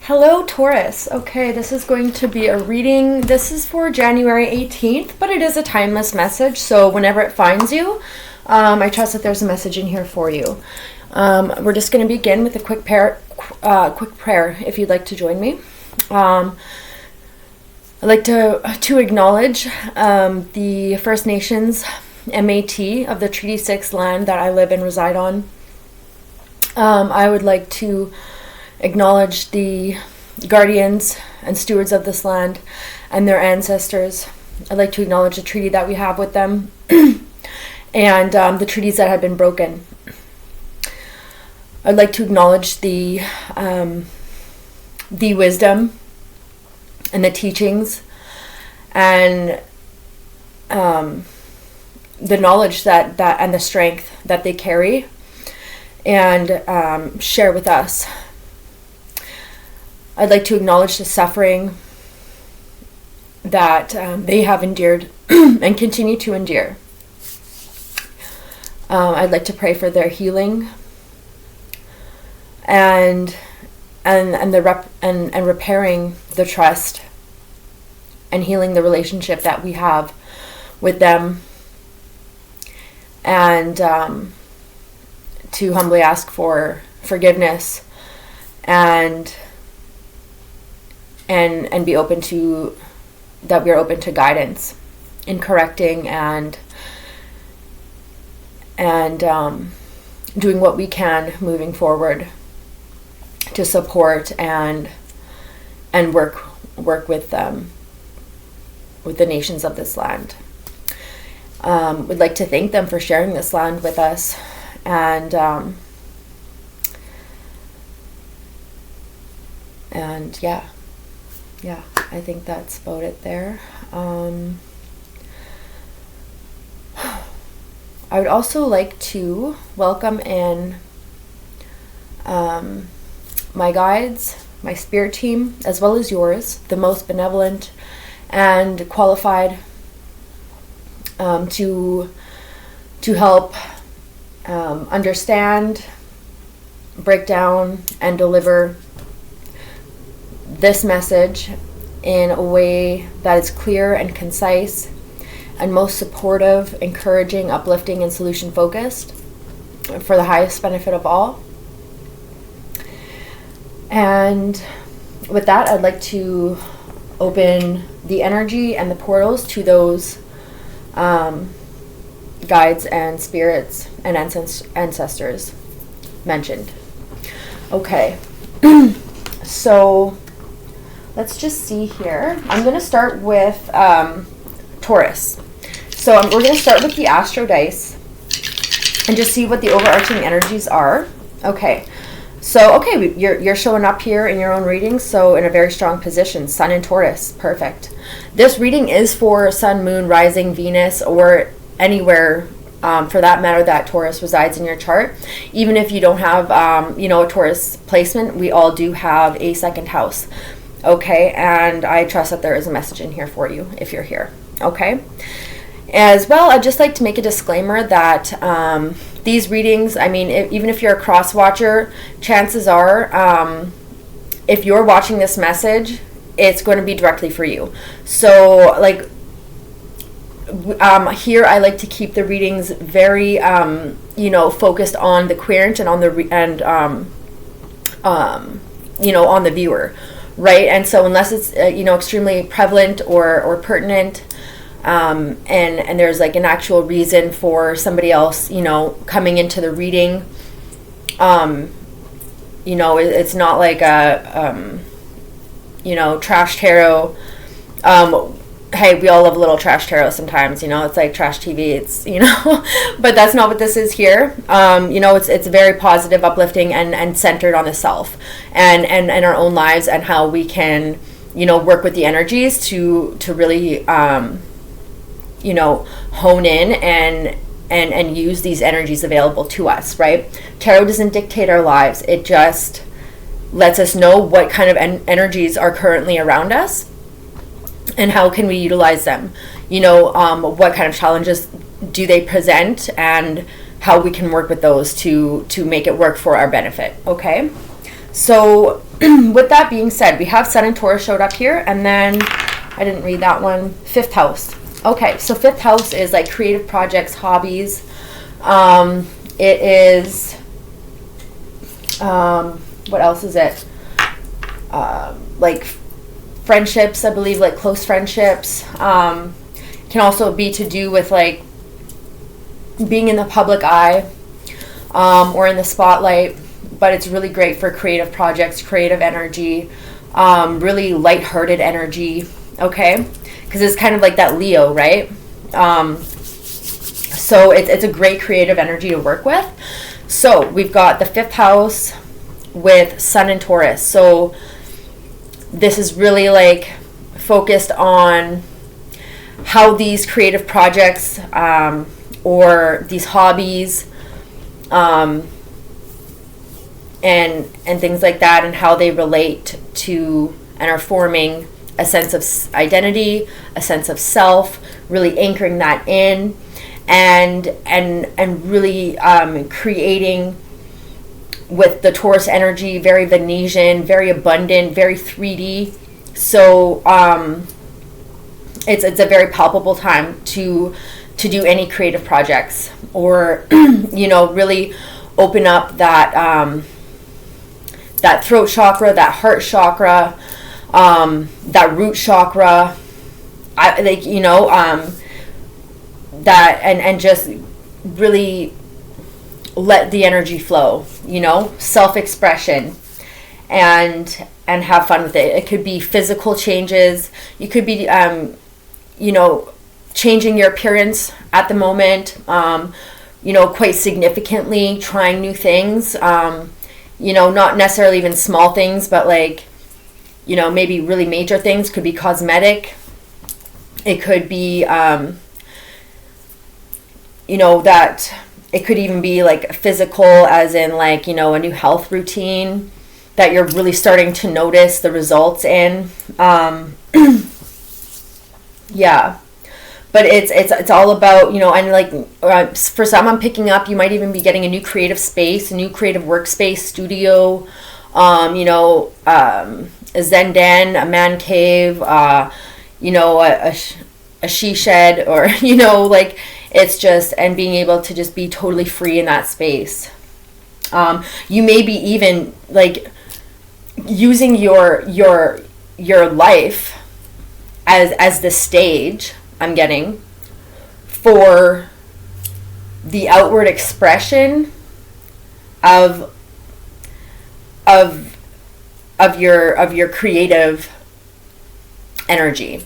Hello, Taurus. Okay, this is going to be a reading. This is for January 18th, but it is a timeless message, so whenever it finds you, I trust that there's a message in here for you. We're just going to begin with a quick prayer, if you'd like to join me. I'd like to acknowledge the First Nations and Métis of the Treaty 6 land that I live and reside on. I would like to acknowledge the guardians and stewards of this land and their ancestors. I'd like to acknowledge the treaty that we have with them and the treaties that have been broken. I'd like to acknowledge the wisdom and the teachings and the knowledge that and the strength that they carry and share with us. I'd like to acknowledge the suffering that they have endured and continue to endure. I'd like to pray for their healing and repairing the trust and healing the relationship that we have with them, and to humbly ask for forgiveness and be open to that. We are open to guidance in correcting and doing what we can moving forward to support and work with the nations of this land. We'd like to thank them for sharing this land with us, and yeah, I think that's about it there. I would also like to welcome in my guides, my spirit team, as well as yours, the most benevolent and qualified to help understand, break down, and deliver this message in a way that is clear and concise and most supportive, encouraging, uplifting, and solution focused for the highest benefit of all. And with that, I'd like to open the energy and the portals to those guides and spirits and ancestors mentioned. Okay, so let's just see here. I'm going to start with Taurus. So we're going to start with the Astro Dice and just see what the overarching energies are. Okay. So, you're showing up here in your own reading, so in a very strong position. Sun and Taurus. Perfect. This reading is for Sun, Moon, Rising, Venus, or anywhere for that matter that Taurus resides in your chart. Even if you don't have, a Taurus placement, we all do have a second house. Okay, and I trust that there is a message in here for you if you're here. Okay. As well, I'd just like to make a disclaimer that these readings, even if you're a cross watcher, chances are, if you're watching this message, it's going to be directly for you. So, here I like to keep the readings very, focused on the querent and on the on the viewer, right? And so, unless it's extremely prevalent or pertinent. And there's an actual reason for somebody else, coming into the reading. It's not like a, trash tarot. Hey, we all love a little trash tarot sometimes, it's like trash TV, it's, but that's not what this is here. It's very positive, uplifting, and centered on the self and our own lives and how we can, work with the energies to really, hone in and use these energies available to us, right? Tarot doesn't dictate our lives. It just lets us know what kind of energies are currently around us and how can we utilize them. What kind of challenges do they present and how we can work with those to make it work for our benefit, okay? So with that being said, we have Sun and Taurus showed up here, and then I didn't read that one. 5th house. Okay, so 5th house is like creative projects, hobbies. It is, what else is it? Like friendships, I believe, like close friendships. Can also be to do with like being in the public eye, or in the spotlight, but it's really great for creative projects, creative energy, really lighthearted energy, okay? Because it's kind of like that Leo, right? So it's a great creative energy to work with. So we've got the 5th house with Sun and Taurus. So this is really like focused on how these creative projects, or these hobbies, and things like that, and how they relate to and are forming a sense of identity, a sense of self, really anchoring that in, and really creating with the Taurus energy, very Venetian, very abundant, very 3D. So it's a very palpable time to do any creative projects, or really open up that that throat chakra, that heart chakra, that root chakra, that, and just really let the energy flow, self-expression, and have fun with it. It could be physical changes. You could be changing your appearance at the moment, quite significantly, trying new things, not necessarily even small things, but like, maybe really major things. Could be cosmetic. It could be, that it could even be like physical, as in like, a new health routine that you're really starting to notice the results in. Yeah. But it's all about, and like for some, I'm picking up, you might even be getting a new creative space, a new creative workspace, studio, a zen den, a man cave, a she shed, or, like it's just, and being able to just be totally free in that space. You may be even like using your life as the stage, I'm getting, for the outward expression of your creative energy.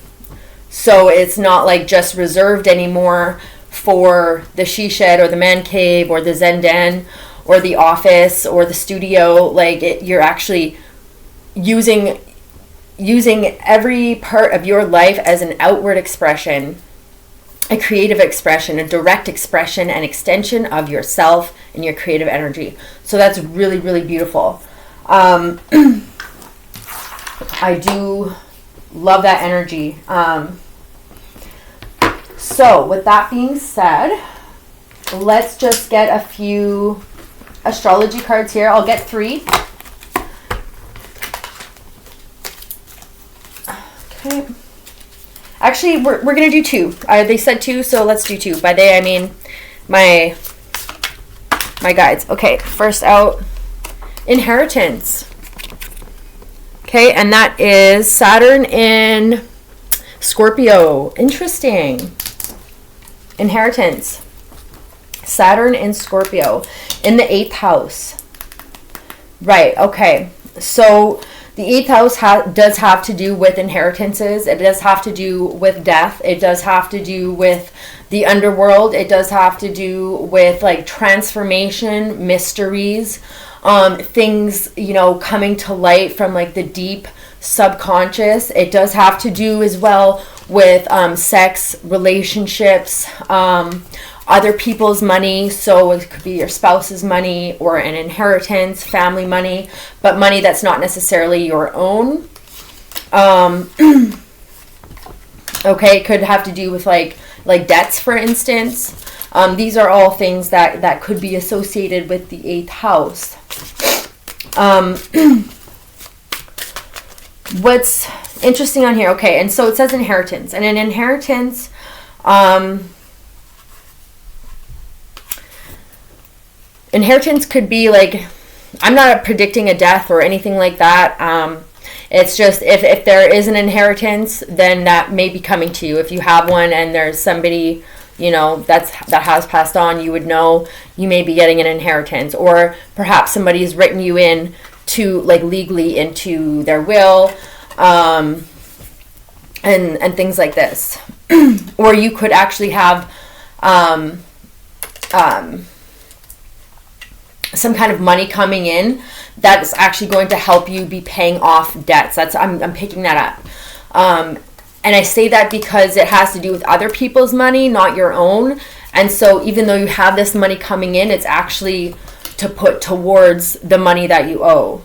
So it's not like just reserved anymore for the she shed or the man cave or the zen den or the office or the studio. Like you're actually using every part of your life as an outward expression, a creative expression, a direct expression and extension of yourself and your creative energy. So that's really, really beautiful. I do love that energy. So with that being said, let's just get a few astrology cards here. I'll get 3. Okay. Actually, we're gonna do 2. They said 2, so let's do 2. By they, I mean my guides. Okay, first out, inheritance. Okay, and that is Saturn in Scorpio. Interesting. Inheritance. Saturn in Scorpio in the 8th house. Right, okay. So the 8th house does have to do with inheritances. It does have to do with death. It does have to do with the underworld. It does have to do with like transformation, mysteries, things, coming to light from like the deep subconscious. It does have to do as well with sex, relationships, other people's money. So it could be your spouse's money or an inheritance, family money, but money that's not necessarily your own. Okay, it could have to do with like debts, for instance. These are all things that could be associated with the 8th house. what's interesting on here, okay, and so it says inheritance, and an inheritance, inheritance could be like, I'm not predicting a death or anything like that. It's just if there is an inheritance, then that may be coming to you. If you have one and there's somebody, you know, that has passed on, you would know you may be getting an inheritance, or perhaps somebody's written you in to, like, legally into their will, and things like this. Or you could actually have some kind of money coming in that's actually going to help you be paying off debts. I'm picking that up. And I say that because it has to do with other people's money, not your own. And so even though you have this money coming in, it's actually to put towards the money that you owe.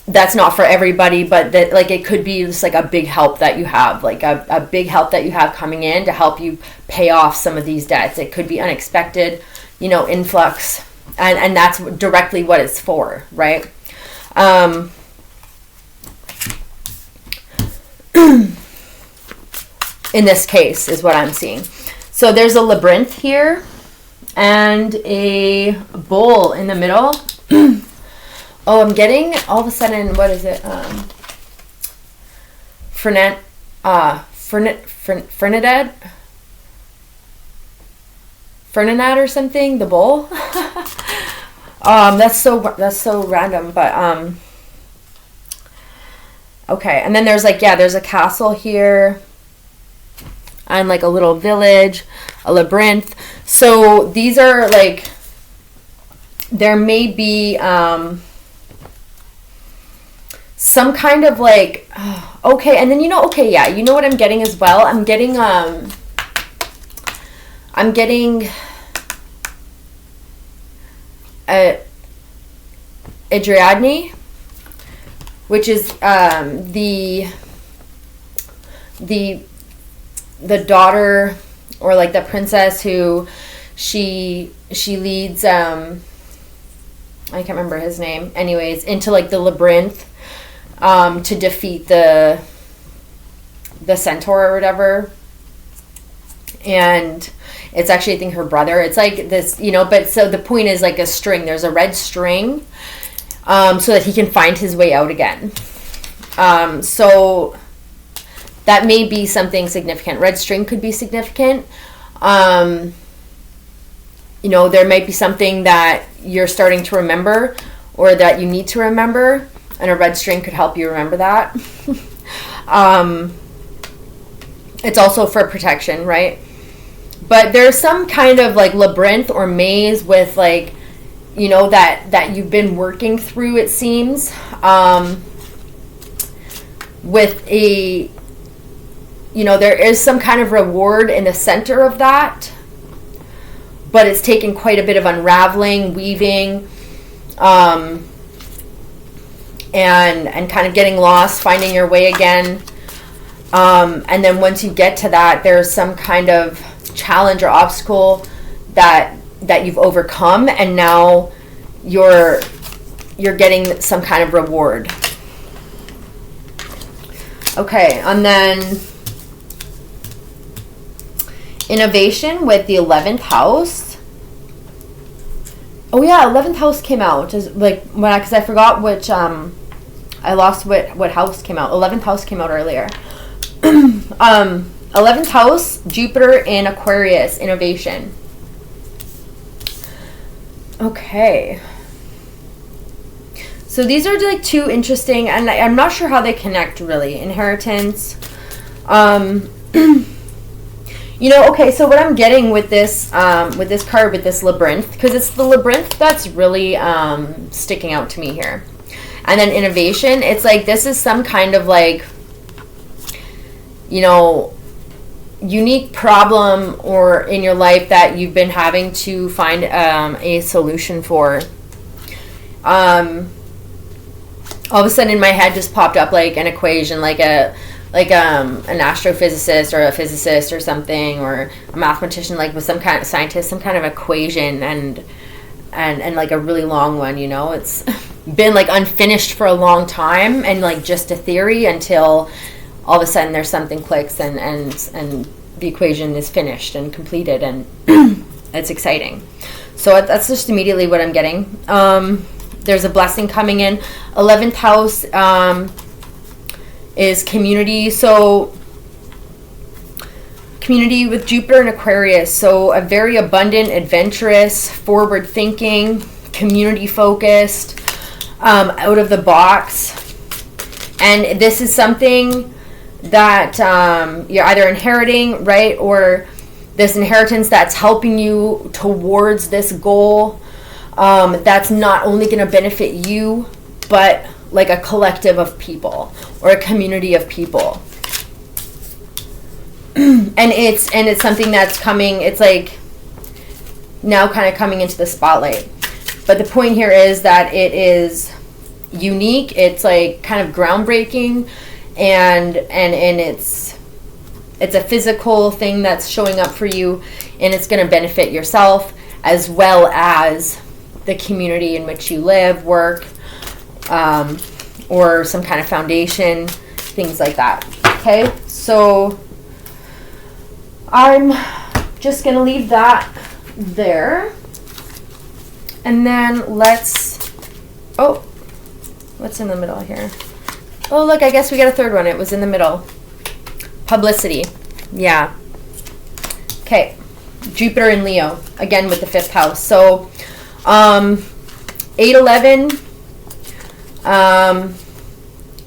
That's not for everybody, but that, like, it could be just like a big help that you have, like a big help that you have coming in to help you pay off some of these debts. It could be unexpected, you know, influx. And that's directly what it's for, right? In this case is what I'm seeing. So there's a labyrinth here and a bowl in the middle. Oh, I'm getting all of a sudden, what is it? Fernandad or something, the bowl. That's so random, but okay. And then there's like, yeah, there's a castle here and like a little village, a labyrinth. So these are like, there may be some kind of like, okay. And then, you know, okay, yeah, you know what I'm getting as well? I'm getting Adriadne, which is the daughter, or like the princess who she leads, I can't remember his name, anyways, into like the labyrinth to defeat the centaur or whatever. And it's actually, I think, her brother. It's like this, you know, but so the point is like a string. There's a red string so that he can find his way out again. So that may be something significant. Red string could be significant. You know, there might be something that you're starting to remember or that you need to remember, and a red string could help you remember that. It's also for protection, right? But there's some kind of like labyrinth or maze with like, you know, that you've been working through, it seems, with a, you know, there is some kind of reward in the center of that, but it's taken quite a bit of unraveling, weaving, and kind of getting lost, finding your way again. And then once you get to that, there's some kind of challenge or obstacle that you've overcome, and now you're getting some kind of reward. Okay, and then innovation with the 11th house. Oh yeah, 11th house came out. Just like when because I forgot which I lost what house came out. 11th house came out earlier. 11th house, Jupiter in Aquarius, innovation. Okay. So these are like two interesting, and I'm not sure how they connect really. Inheritance. You know, okay, so what I'm getting with this card, with this labyrinth, because it's the labyrinth that's really sticking out to me here. And then innovation, it's like this is some kind of like, you know, unique problem or in your life that you've been having to find a solution for. All of a sudden in my head just popped up like an equation, like an astrophysicist or a physicist or something, or a mathematician, like with some kind of scientist, some kind of equation, and like a really long one, you know. It's been like unfinished for a long time and like just a theory, until all of a sudden there's something clicks and the equation is finished and completed, and it's exciting. So that's just immediately what I'm getting. There's a blessing coming in. 11th house is community. So community with Jupiter and Aquarius. So a very abundant, adventurous, forward thinking, community focused, out of the box. And this is something that you're either inheriting, right? Or this inheritance that's helping you towards this goal. That's not only going to benefit you, but like a collective of people or a community of people. and it's something that's coming, it's like now kind of coming into the spotlight. But the point here is that it is unique, it's like kind of groundbreaking, and it's a physical thing that's showing up for you, and it's going to benefit yourself as well as the community in which you live, work, or some kind of foundation, things like that. Okay, so I'm just going to leave that there. And then what's in the middle here? Oh, look, I guess we got a third one. It was in the middle. Publicity. Yeah. Okay. Jupiter in Leo, again with the 5th house. So 811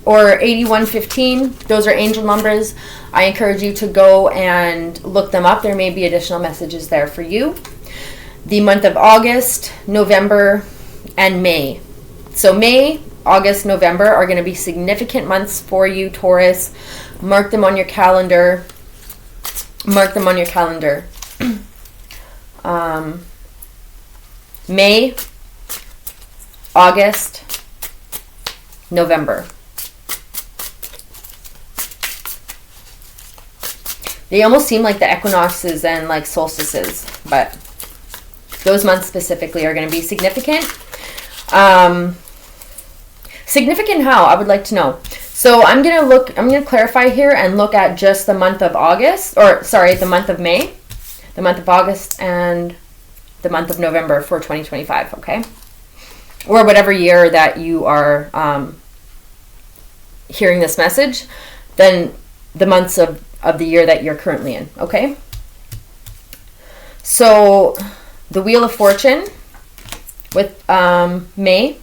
or 8115, those are angel numbers. I encourage you to go and look them up. There may be additional messages there for you. The month of August, November, and May. So May, August, November are going to be significant months for you, Taurus. Mark them on your calendar. Mark them on your calendar. May, August, November. They almost seem like the equinoxes and like solstices, but those months specifically are going to be significant. Significant how? I would like to know. So I'm going to clarify here and look at just the month of August, the month of May, the month of August, and the month of November for 2025, okay? Or whatever year that you are hearing this message, then the months of the year that you're currently in, okay? So the Wheel of Fortune with May.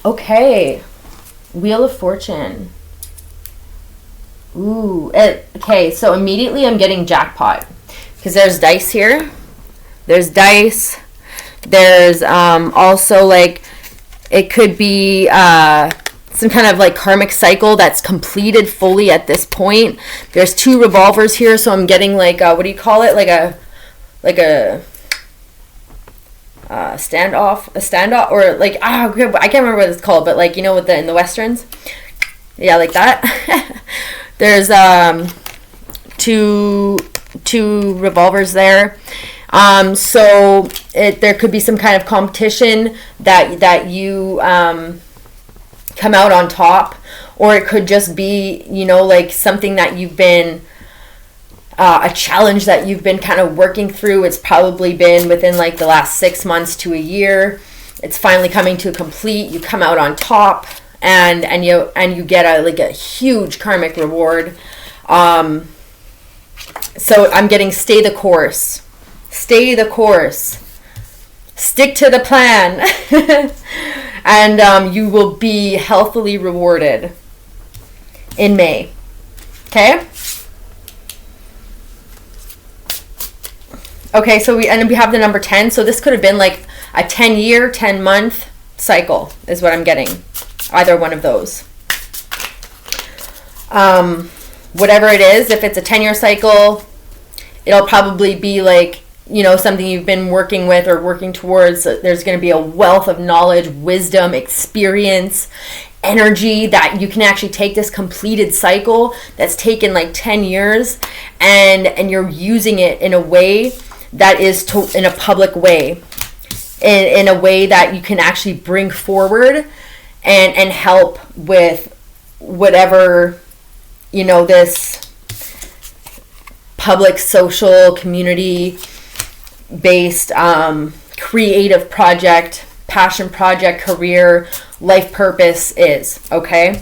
Okay, Wheel of Fortune. Ooh, okay, so immediately I'm getting jackpot. Because there's dice here. There's dice. There's also like, it could be some kind of like karmic cycle that's completed fully at this point. There's 2 revolvers here, so I'm getting like, what do you call it? Like a standoff, or like, I can't remember what it's called, but like, you know, with in the westerns, yeah, like that. There's two revolvers there. So there could be some kind of competition that you come out on top, or it could just be, you know, like something that you've been a challenge that you've been kind of working through. It's probably been within like the last 6 months to a year. It's finally coming to a complete. You come out on top, and you get a huge karmic reward. So I'm getting stay the course. Stay the course. Stick to the plan. And you will be healthily rewarded in May. Okay? Okay, so we have the number 10. So this could have been like a 10-year, 10-month cycle is what I'm getting. Either one of those. Whatever it is, if it's a 10-year cycle, it'll probably be like, you know, something you've been working with or working towards. There's going to be a wealth of knowledge, wisdom, experience, energy that you can actually take this completed cycle that's taken like 10 years and you're using it in a way that is in a public way. in a way that you can actually bring forward and help with whatever, you know, this public, social, community based creative project, passion project, career, life purpose is, okay?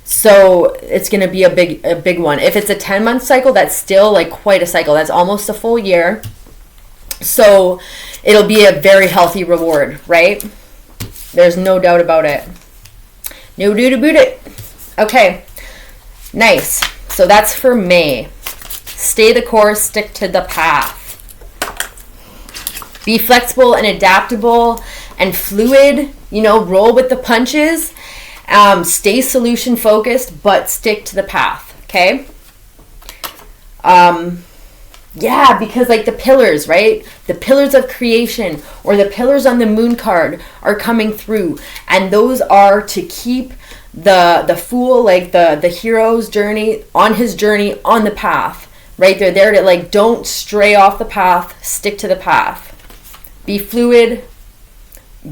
So it's going to be a big one. If it's a 10-month cycle, that's still like quite a cycle. That's almost a full year. So it'll be a very healthy reward, right? There's no doubt about it. No doubt about it. Okay, nice. So that's for May. Stay the course, stick to the path. Be flexible and adaptable and fluid, you know, roll with the punches. Stay solution focused, but stick to the path, okay? Yeah, because like the pillars, right? The pillars of creation or the pillars on the moon card are coming through. And those are to keep the fool, like the hero's journey, on his journey, on the path, right? They're there to like, don't stray off the path, stick to the path. Be fluid,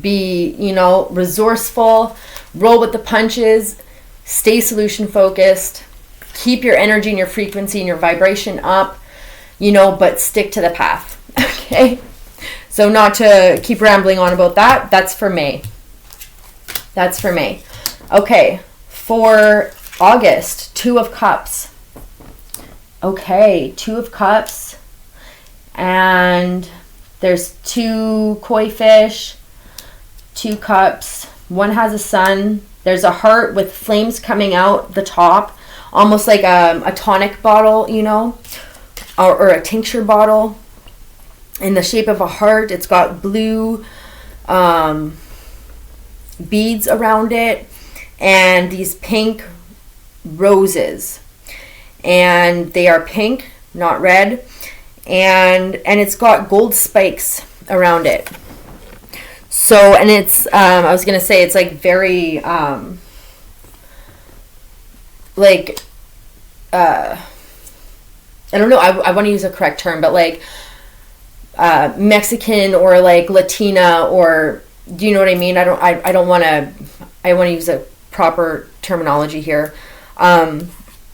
be, you know, resourceful, roll with the punches, stay solution focused, keep your energy and your frequency and your vibration up, you know, but stick to the path, okay? So not to keep rambling on about that, that's for May. That's for May. Okay, for August, 2 of Cups. Okay, 2 of Cups, and there's 2 koi fish, 2 cups, one has a sun, there's a heart with flames coming out the top, almost like a tonic bottle, you know, or a tincture bottle in the shape of a heart. It's got blue beads around it and these pink roses, and they are pink, not red, and it's got gold spikes around it. So, and it's I was gonna say it's like very like I don't know, I want to use a correct term, but like Mexican or like Latina, or do you know what I mean? I want to use a proper terminology here. I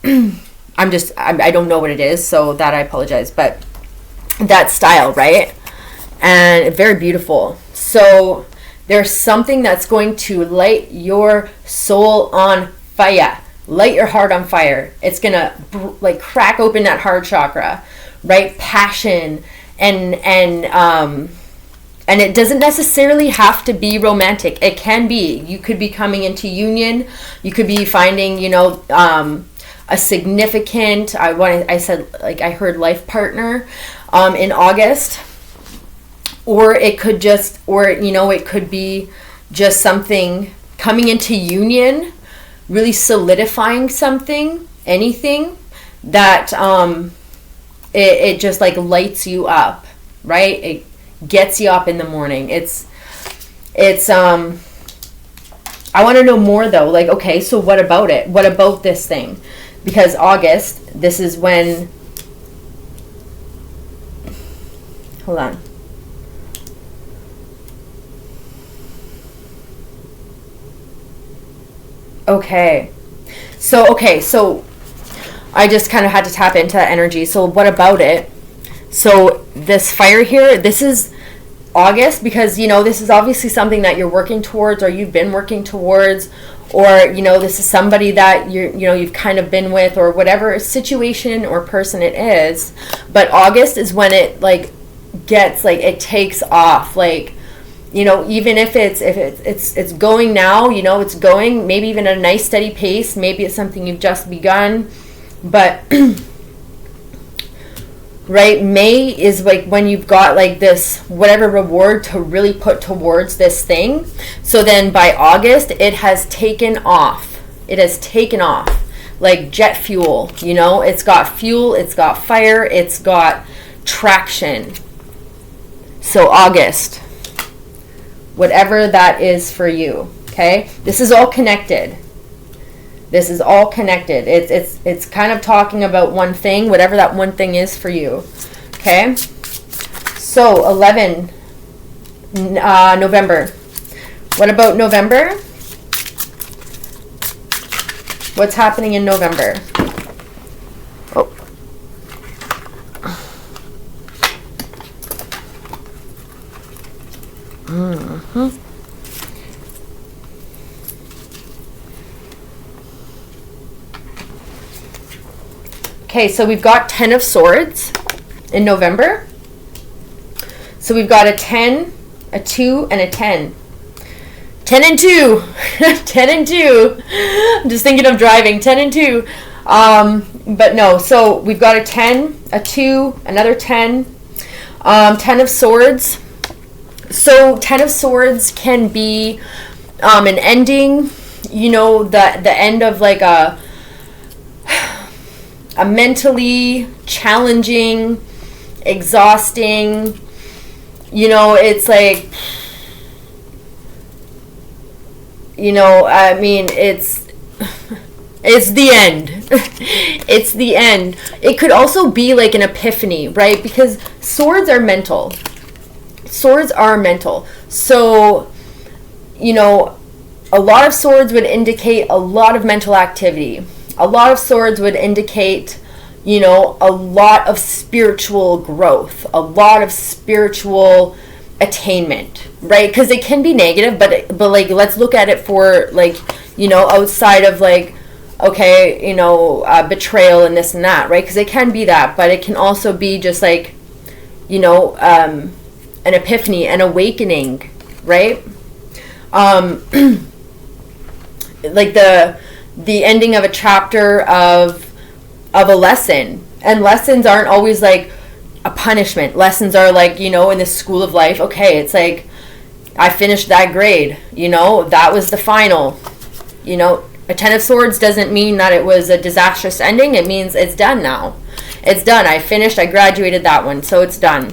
don't know what it is, so that I apologize, but that style, right? And very beautiful. So there's something that's going to light your soul on fire, light your heart on fire. It's gonna like crack open that heart chakra, right? Passion and it doesn't necessarily have to be romantic. It can be. You could be coming into union. You could be finding, you know, a significant, I heard life partner in August. Or it could just, or, you know, it could be just something coming into union, really solidifying something, anything that it just like lights you up, right? It gets you up in the morning. It's I want to know more though. Like, okay, so what about it? What about this thing? Because August, this is when, hold on. Okay, so I just kind of had to tap into that energy. So what about it? So this fire here, this is August, because, you know, this is obviously something that you're working towards, or you've been working towards, or, you know, this is somebody that you've kind of been with, or whatever situation or person it is. But August is when it like gets, like, it takes off, like, you know, even if it's going now, you know, it's going maybe even at a nice steady pace. Maybe it's something you've just begun, but right, May is like when you've got like this whatever reward to really put towards this thing. So then by August, it has taken off. It has taken off like jet fuel, you know. It's got fuel, it's got fire, it's got traction. So August, whatever that is for you, okay? This is all connected. This is all connected. It's kind of talking about one thing, whatever that one thing is for you, okay? So 11 November. What about November? What's happening in November? Oh. Mm-hmm. Okay, so we've got 10 of Swords in November. So we've got a 10, a 2, and a 10. 10 and 2. 10 and 2. I'm just thinking of driving. 10 and 2. But no, so we've got a 10, a 2, another 10. 10 of Swords. So 10 of Swords can be an ending, you know, the end of like a mentally challenging, exhausting, you know, it's like, you know, I mean, it's the end. It's the end. It could also be like an epiphany, right? Because swords are mental. Swords are mental. So, you know, a lot of swords would indicate a lot of mental activity. A lot of swords would indicate, you know, a lot of spiritual growth, a lot of spiritual attainment, right? Because it can be negative, but like, let's look at it for like, you know, outside of like, okay, you know, betrayal and this and that, right? Because it can be that, but it can also be just like, you know, an epiphany, an awakening, right? Like the ending of a chapter of a lesson. And lessons aren't always like a punishment. Lessons are like, you know, in the school of life, okay, it's like, I finished that grade, you know, that was the final. You know, a 10 of Swords doesn't mean that it was a disastrous ending. It means it's done now. It's done. I finished, I graduated that one, so it's done.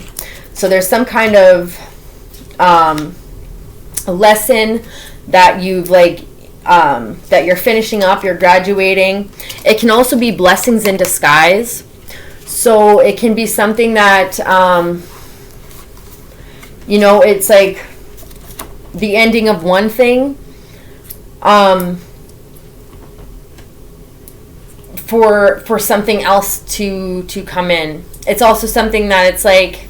So there's some kind of lesson that you've like, that you're finishing up, you're graduating. It can also be blessings in disguise. So it can be something that, you know, it's like the ending of one thing for something else to come in. It's also something that it's like,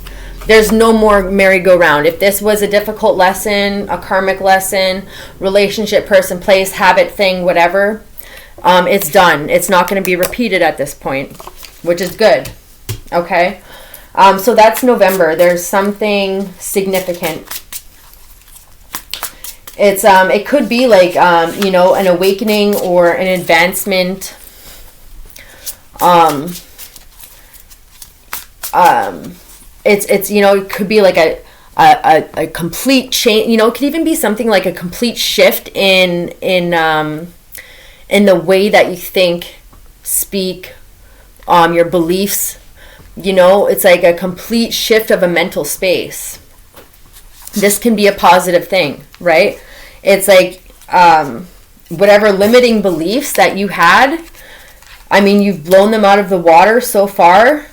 there's no more merry-go-round. If this was a difficult lesson, a karmic lesson, relationship, person, place, habit, thing, whatever, it's done. It's not going to be repeated at this point, which is good. Okay? So that's November. There's something significant. It's it could be like, you know, an awakening or an advancement. It's you know, it could be like a complete change. You know, it could even be something like a complete shift in the way that you think, speak, your beliefs. You know, it's like a complete shift of a mental space. This can be a positive thing, right? It's like whatever limiting beliefs that you had, I mean, you've blown them out of the water so far.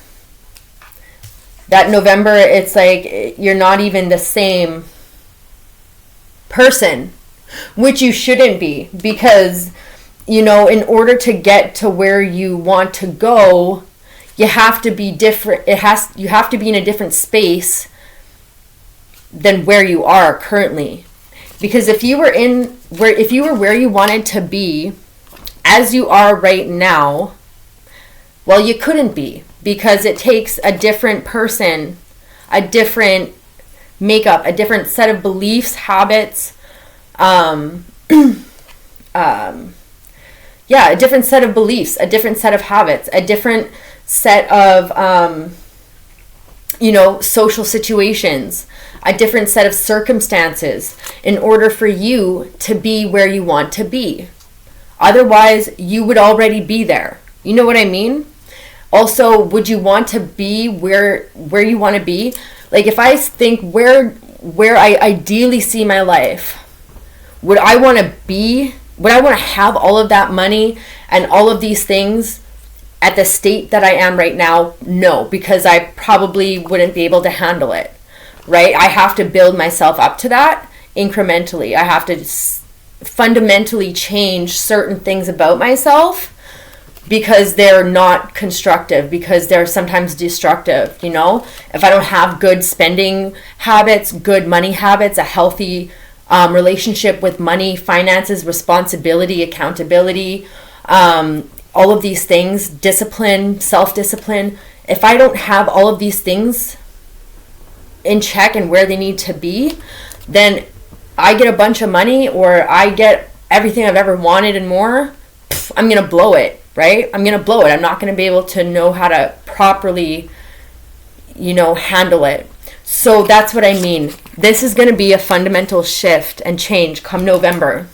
That November, it's like you're not even the same person, which you shouldn't be, because, you know, in order to get to where you want to go, you have to be different. You have to be in a different space than where you are currently. Because if you were where you wanted to be, as you are right now, well, you couldn't be. Because it takes a different person, a different makeup, a different set of beliefs, habits, yeah, a different set of beliefs, a different set of habits, a different set of, you know, social situations, a different set of circumstances in order for you to be where you want to be. Otherwise, you would already be there. You know what I mean? Also, would you want to be where you want to be? Like, if I think where I ideally see my life, would I want to have all of that money and all of these things at the state that I am right now? No, because I probably wouldn't be able to handle it. right? I have to build myself up to that incrementally. I have to fundamentally change certain things about myself because they're not constructive, because they're sometimes destructive, you know? If I don't have good spending habits, good money habits, a healthy relationship with money, finances, responsibility, accountability, all of these things, discipline, self-discipline, if I don't have all of these things in check and where they need to be, then I get a bunch of money or I get everything I've ever wanted and more, I'm going to blow it, right? I'm going to blow it. I'm not going to be able to know how to properly, you know, handle it. So that's what I mean. This is going to be a fundamental shift and change come November,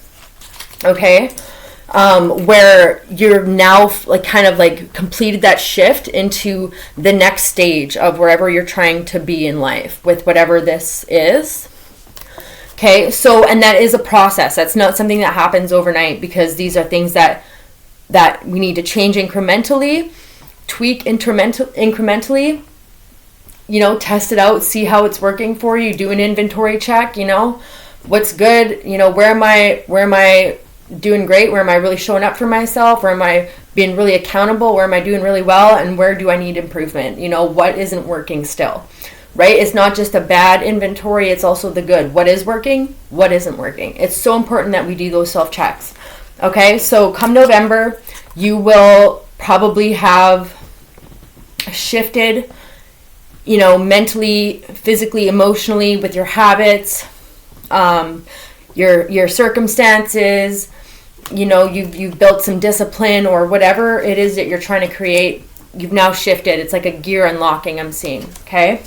okay? Where you're now like kind of like completed that shift into the next stage of wherever you're trying to be in life with whatever this is. Okay, so, and that is a process. That's not something that happens overnight, because these are things that we need to change incrementally, tweak incrementally, you know, test it out, see how it's working for you, do an inventory check, you know, what's good, you know, where am I doing great, where am I really showing up for myself, where am I being really accountable, where am I doing really well, and where do I need improvement, you know, what isn't working still. Right? It's not just a bad inventory, it's also the good. What is working? What isn't working? It's so important that we do those self-checks. Okay? So come November, you will probably have shifted, you know, mentally, physically, emotionally, with your habits, your circumstances, you know, you've built some discipline or whatever it is that you're trying to create. You've now shifted. It's like a gear unlocking, I'm seeing. Okay?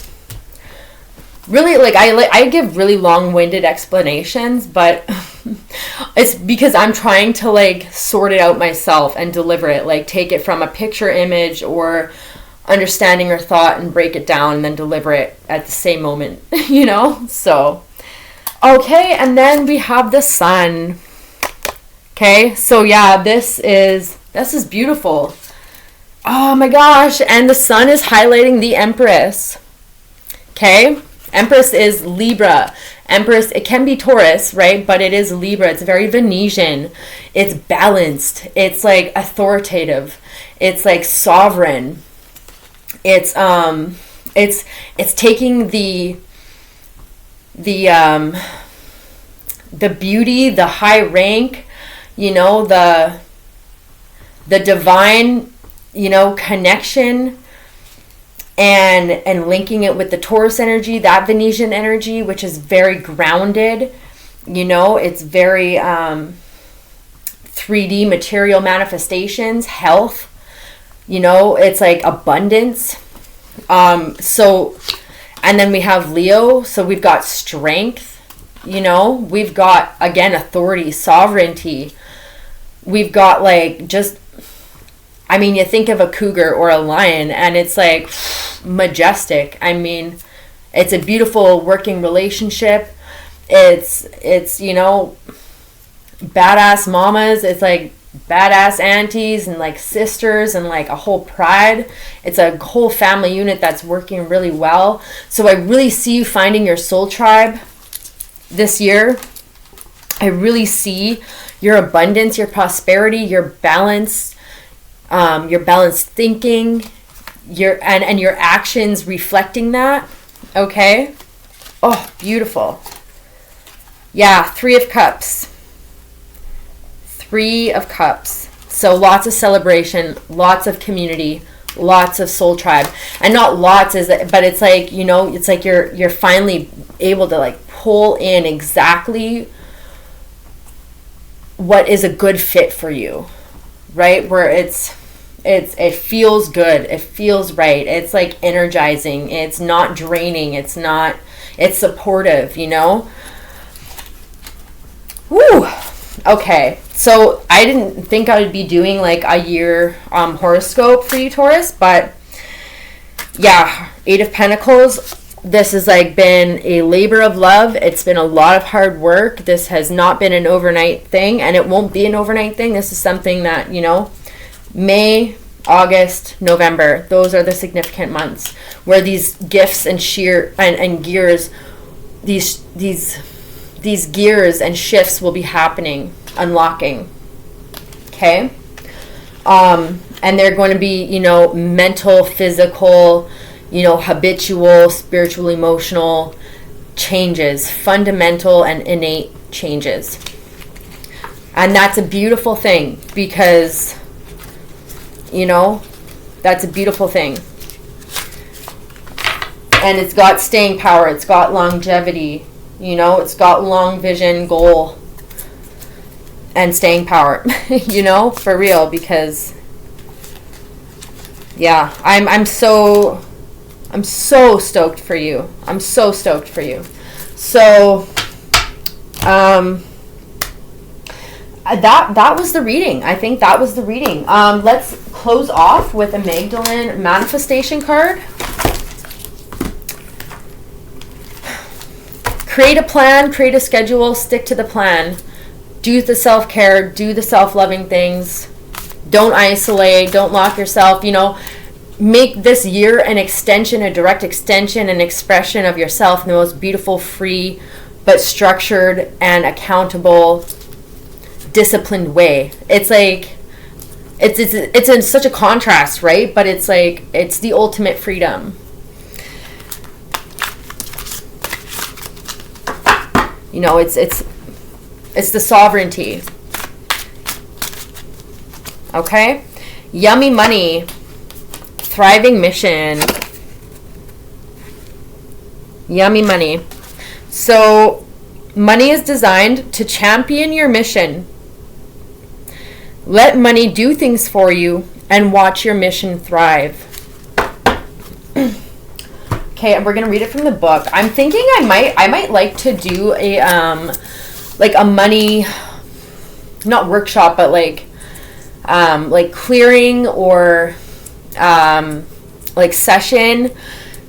Really, I give really long-winded explanations, but it's because I'm trying to like sort it out myself and deliver it, like take it from a picture, image, or understanding or thought and break it down and then deliver it at the same moment, you know? So, okay, and then we have the sun. Okay, so yeah, this is beautiful. Oh my gosh, and the sun is highlighting the Empress. Okay? Empress is Libra. Empress, it can be Taurus, right? But it is Libra. It's very Venetian. It's balanced. It's like authoritative. It's like sovereign. It's taking the beauty, the high rank, you know, the divine, you know, connection, and linking it with the Taurus energy, that Venetian energy, which is very grounded, you know, it's very 3D material manifestations, health, you know, it's like abundance. So, and then we have Leo, so we've got strength, you know, we've got, again, authority, sovereignty, we've got like just, I mean, you think of a cougar or a lion and it's like majestic. I mean, it's a beautiful working relationship. It's, you know, badass mamas. It's like badass aunties and like sisters and like a whole pride. It's a whole family unit that's working really well. So I really see you finding your soul tribe this year. I really see your abundance, your prosperity, your balance, your balanced thinking, your actions reflecting that. Okay? Oh, beautiful. Yeah, 3 of Cups. 3 of Cups. So lots of celebration, lots of community, lots of soul tribe. And not lots, but it's like, you know, it's like you're finally able to like pull in exactly what is a good fit for you, right? Where it feels good, it feels right, it's like energizing, it's not draining, it's supportive, you know? Woo! Okay, so I didn't think I would be doing like a year horoscope for you, Taurus, but yeah, 8 of Pentacles. This has like been a labor of love. It's been a lot of hard work. This has not been an overnight thing, and it won't be an overnight thing. This is something that, you know, may August, November. Those are the significant months where these gifts and and gears, these gears and shifts will be happening, unlocking. Okay? And they're going to be, you know, mental, physical, you know, habitual, spiritual, emotional changes, fundamental and innate changes. And that's a beautiful thing because, you know, that's a beautiful thing. And it's got staying power. It's got longevity. You know, it's got long vision, goal, and staying power. You know, for real. Because, yeah, I'm so stoked for you. I'm so stoked for you. So, that was the reading. I think that was the reading. Let's close off with a Magdalene manifestation card. Create a plan, create a schedule, stick to the plan. Do the self-care, do the self-loving things. Don't isolate, don't lock yourself, you know. Make this year an extension, a direct extension, an expression of yourself in the most beautiful, free, but structured and accountable, disciplined way. It's like, it's in such a contrast, right? But it's like, it's the ultimate freedom. You know, it's the sovereignty. Okay? Yummy money. Thriving mission. Yummy money. So, money is designed to champion your mission. Let money do things for you and watch your mission thrive. Okay, and we're gonna read it from the book. I'm thinking I might like to do a like a money, not workshop, but like clearing or like session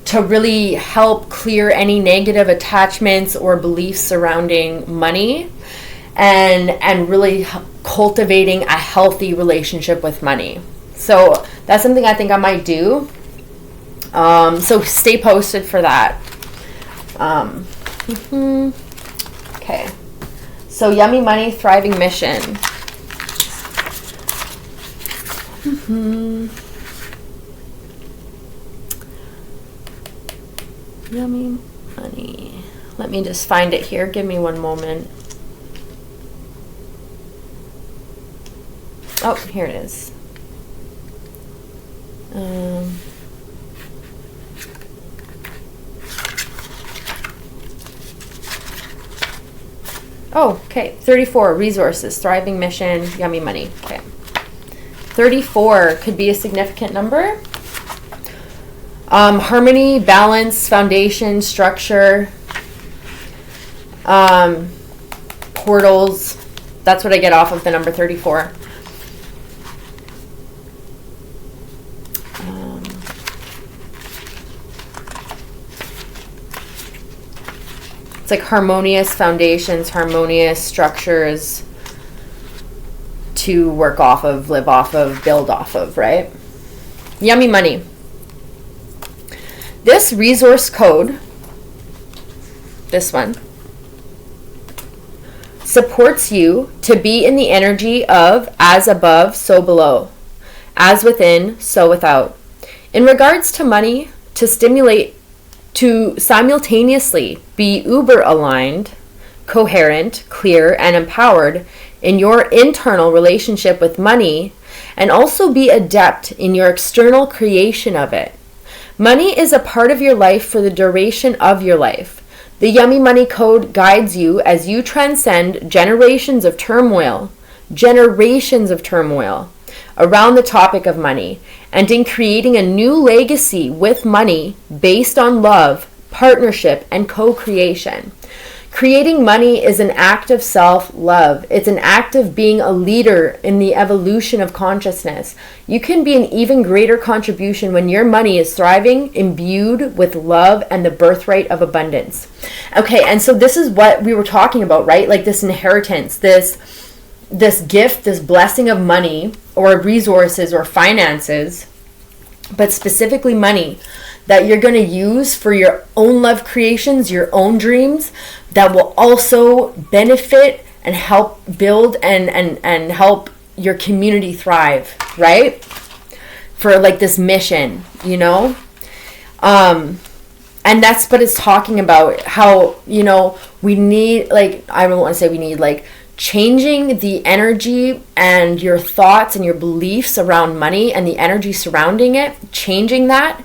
to really help clear any negative attachments or beliefs surrounding money, and really cultivating a healthy relationship with money. So that's something I think I might do. So stay posted for that. Okay. So yummy money, thriving mission. Yummy money. Let me just find it here. Give me one moment. Oh, here it is. Oh, okay. 34, resources, thriving mission, yummy money. Okay. 34 could be a significant number. Harmony, balance, foundation, structure, portals. That's what I get off of the number 34. It's like harmonious foundations, harmonious structures to work off of, live off of, build off of, right? Yummy money. This resource code, this one, supports you to be in the energy of as above, so below, as within, so without. In regards to money, to stimulate, to simultaneously be uber aligned, coherent, clear, and empowered in your internal relationship with money, and also be adept in your external creation of it. Money is a part of your life for the duration of your life. The Yummy Money Code guides you as you transcend generations of turmoil around the topic of money, and in creating a new legacy with money based on love, partnership, and co-creation. Creating money is an act of self-love. It's an act of being a leader in the evolution of consciousness. You can be an even greater contribution when your money is thriving, imbued with love and the birthright of abundance. Okay, and so this is what we were talking about, right? Like this inheritance, this this gift, this blessing of money or resources or finances, but specifically money, that you're going to use for your own love creations, your own dreams, that will also benefit and help build and help your community thrive, right? For like this mission, you know? And that's what it's talking about, how, you know, we need, like, I don't want to say we need, like, changing the energy and your thoughts and your beliefs around money and the energy surrounding it, changing that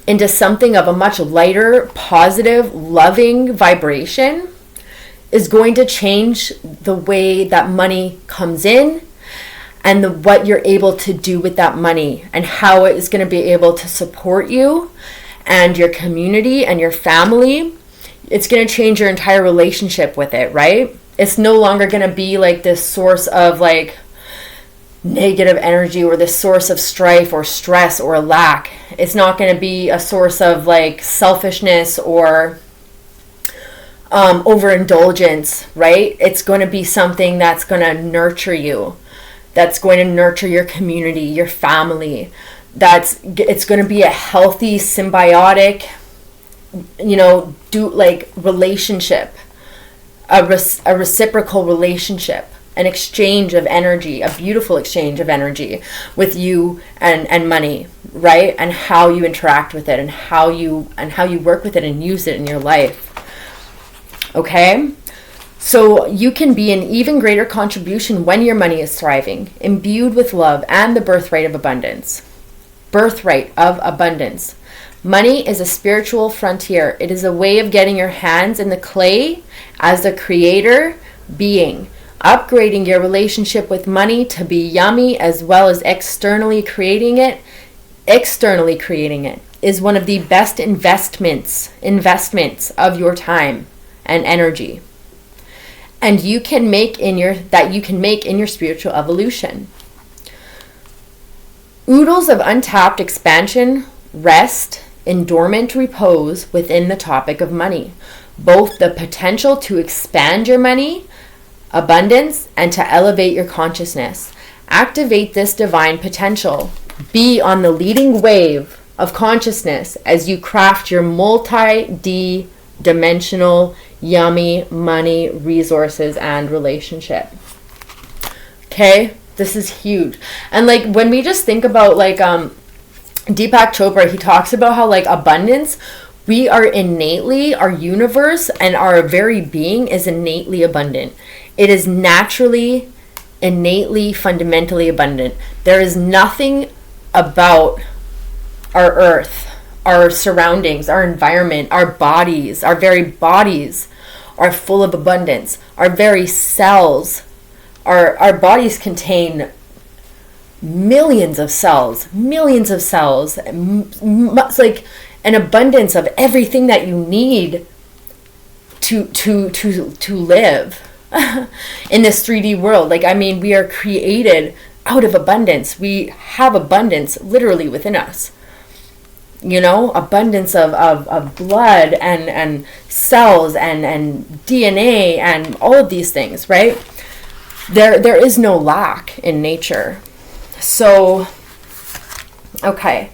into something of a much lighter, positive, loving vibration is going to change the way that money comes in and what you're able to do with that money and how it is going to be able to support you and your community and your family. It's going to change your entire relationship with it, right? It's no longer going to be like this source of like negative energy or this source of strife or stress or lack. It's not going to be a source of like selfishness or overindulgence, right? It's going to be something that's going to nurture you, that's going to nurture your community, your family. It's going to be a healthy, symbiotic, you know, relationship, a reciprocal relationship, an exchange of energy, a beautiful exchange of energy with you and money, right? And how you interact with it and how you work with it and use it in your life. Okay? So you can be an even greater contribution when your money is thriving, imbued with love and the birthright of abundance. Birthright of abundance. Money is a spiritual frontier. It is a way of getting your hands in the clay as a creator being. Upgrading your relationship with money to be yummy as well as externally creating it is one of the best investments of your time and energy. And you can make in your spiritual evolution. Oodles of untapped expansion rest in dormant repose within the topic of money. Both the potential to expand your money, abundance, and to elevate your consciousness. Activate this divine potential. Be on the leading wave of consciousness as you craft your multi-dimensional yummy money, resources, and relationship. Okay? This is huge. And like when we just think about like Deepak Chopra, he talks about how like abundance, we are innately, our universe and our very being is innately abundant. It is naturally, innately, fundamentally abundant. There is nothing about our earth, our surroundings, our environment, our bodies, our very bodies are full of abundance. Our very cells, our bodies contain millions of cells. It's like an abundance of everything that you need to live in this 3D world. Like, I mean, we are created out of abundance. We have abundance literally within us. You know, abundance of blood and cells and DNA and all of these things, right? There is no lack in nature. So, okay.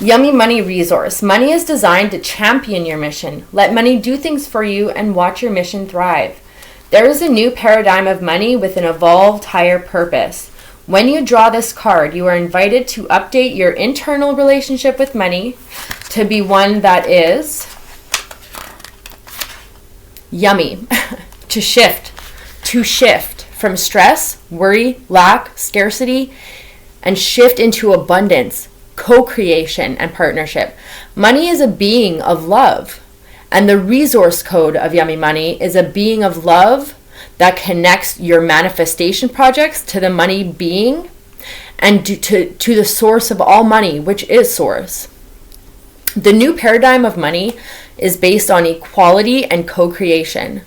Yummy money resource. Money is designed to champion your mission. Let money do things for you and watch your mission thrive. There is a new paradigm of money with an evolved higher purpose. When you draw this card, you are invited to update your internal relationship with money to be one that is yummy, to shift from stress, worry, lack, scarcity, and shift into abundance, co-creation, and partnership. Money is a being of love, and the resource code of Yummy Money is a being of love that connects your manifestation projects to the money being and to the source of all money, which is source. The new paradigm of money is based on equality and co-creation.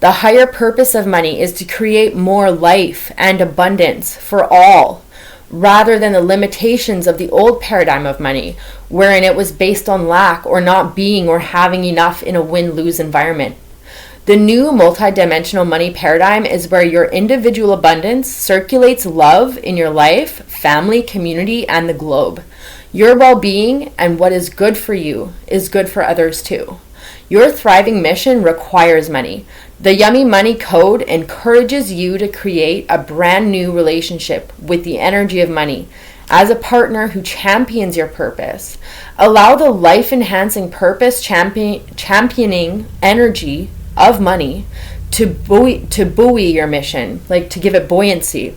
The higher purpose of money is to create more life and abundance for all, rather than the limitations of the old paradigm of money, wherein it was based on lack or not being or having enough in a win-lose environment. The new multidimensional money paradigm is where your individual abundance circulates love in your life, family, community, and the globe. Your well-being and what is good for you is good for others too. Your thriving mission requires money. The Yummy Money Code encourages you to create a brand new relationship with the energy of money as a partner who champions your purpose. Allow the life-enhancing purpose championing energy of money to buoy your mission, like to give it buoyancy,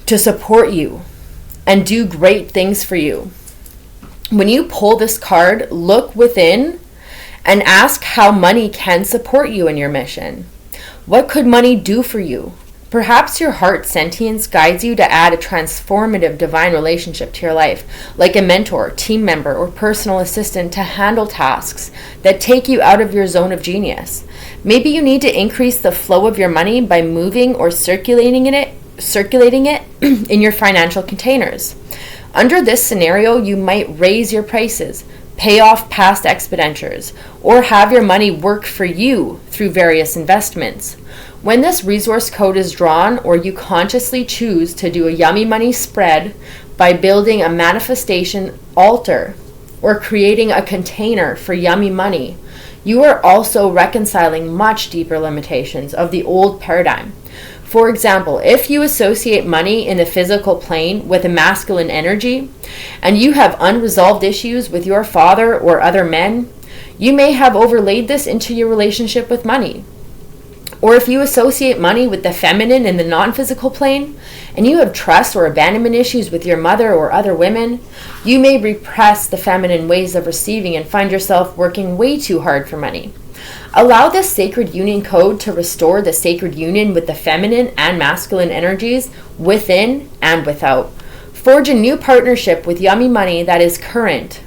to support you and do great things for you. When you pull this card, look within and ask how money can support you in your mission. What could money do for you? Perhaps your heart sentience guides you to add a transformative divine relationship to your life, like a mentor, team member, or personal assistant to handle tasks that take you out of your zone of genius. Maybe you need to increase the flow of your money by moving or circulating it in your financial containers. Under this scenario, you might raise your prices, pay off past expenditures, or have your money work for you through various investments. When this resource code is drawn, or you consciously choose to do a Yummy Money spread by building a manifestation altar or creating a container for yummy money, you are also reconciling much deeper limitations of the old paradigm. For example, if you associate money in the physical plane with a masculine energy, and you have unresolved issues with your father or other men, you may have overlaid this into your relationship with money. Or if you associate money with the feminine in the non-physical plane, and you have trust or abandonment issues with your mother or other women, you may repress the feminine ways of receiving and find yourself working way too hard for money. Allow this sacred union code to restore the sacred union with the feminine and masculine energies within and without. Forge a new partnership with Yummy Money that is current.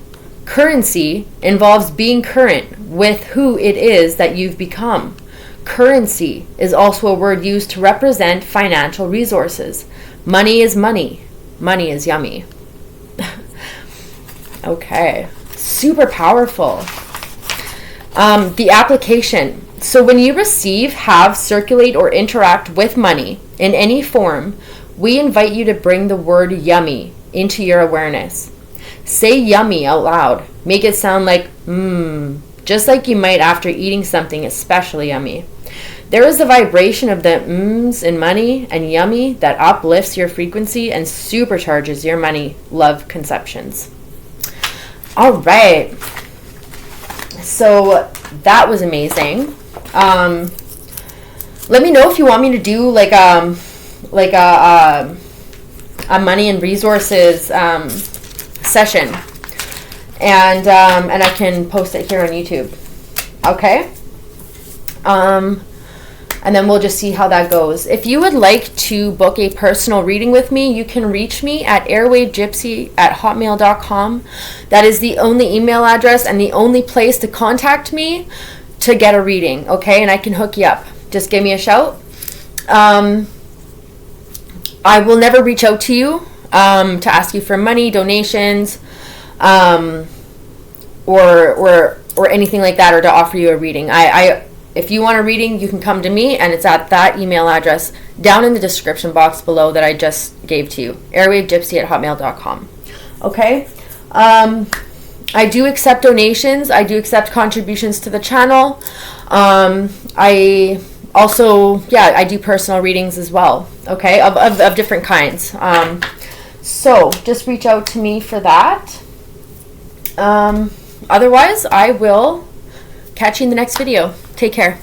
Currency involves being current with who it is that you've become. Currency is also a word used to represent financial resources. Money is money. Money is yummy. Okay, super powerful. The application. So when you receive, have, circulate, or interact with money in any form, we invite you to bring the word yummy into your awareness. Say yummy out loud. Make it sound like just like you might after eating something especially yummy. There is a vibration of the in money and yummy that uplifts your frequency and supercharges your money love conceptions. All right. So that was amazing. Let me know if you want me to do like a money and resources session, and I can post it here on YouTube. Okay. And then we'll just see how that goes. If you would like to book a personal reading with me, you can reach me at airwavegypsy@hotmail.com. That is the only email address and the only place to contact me to get a reading, okay? And I can hook you up. Just give me a shout. I will never reach out to you to ask you for money, donations, or anything like that, or to offer you a reading. If you want a reading, you can come to me, and it's at that email address down in the description box below that I just gave to you, airwavegypsy@hotmail.com. Okay? I do accept donations. I do accept contributions to the channel. I also, I do personal readings as well, okay, of different kinds. So just reach out to me for that. Otherwise, I will catch you in the next video. Take care.